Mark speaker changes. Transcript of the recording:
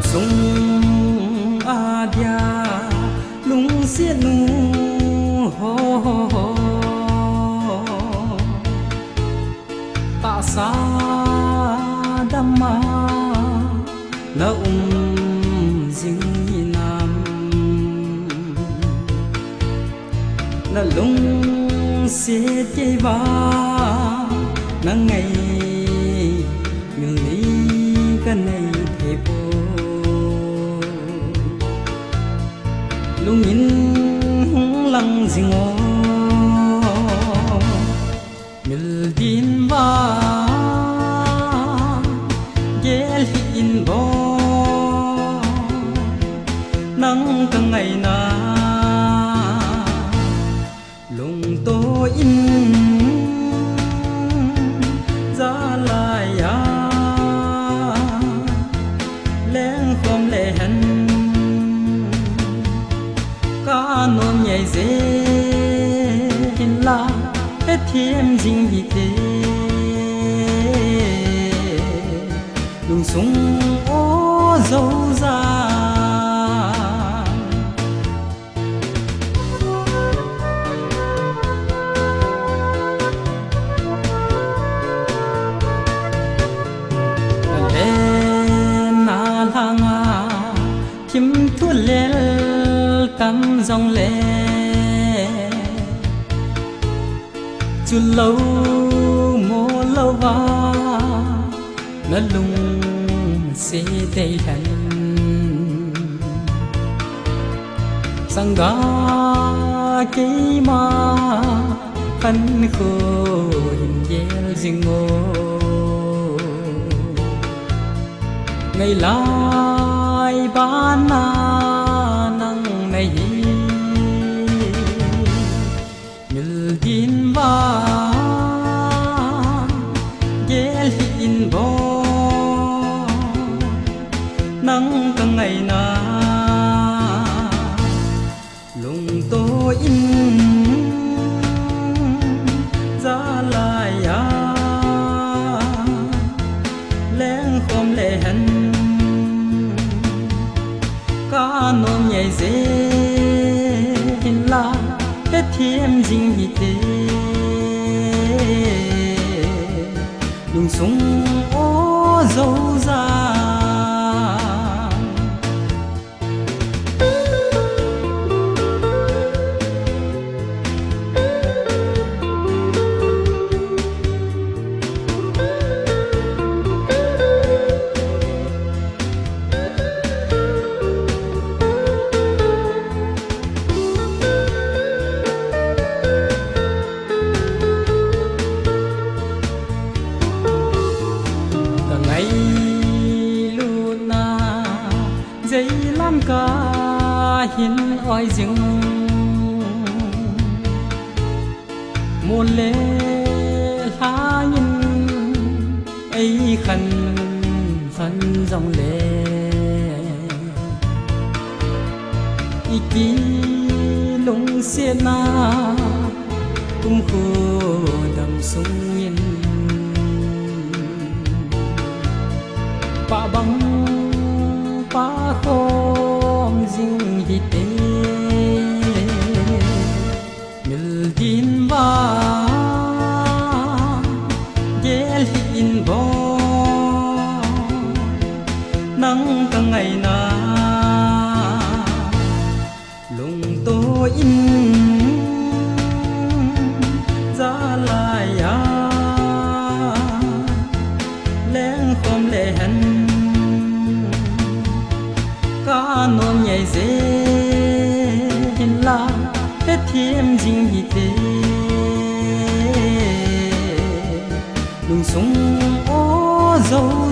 Speaker 1: sung adia lung sia nu ho ta sa dhamma na jing nam na lung sia chei va na ngày người lý cái này thế bố lung nhìn hung lăng gì ngó mil din va gel in bo nắng cả ngày na lung to in ra lại ya leng khom lệ hân ca nôm nhảy dê hin la hết thêm dinh gì thế lung sung ô dấu ra kim thua lel cắm dòng lệ chu lâu mô lâu va nó lung sẽ tây thành sang ga cây ma khăn khô hình dễ dinh ngô ngày lai ban na nang này mil din va gel in bo nang cả ngày na lung to in ra lại ya leng khom lệ hân ca nôm nhảy dê hin la hết thêm dinh gì thế lung sung ô dấu ra dây lam ca hin oi rừng một lệ lá nhìn ấy khăn phân dòng lệ iki lung xiên na cũng khô đầm sung yên pa băng pa khom ding hi te mil din va gel in bo nắng cả ngày na lung to in ra lại ya leng khom lệ hân ca nôm nhảy dê hin la hết thêm dinh gì thế lung sung ô dấu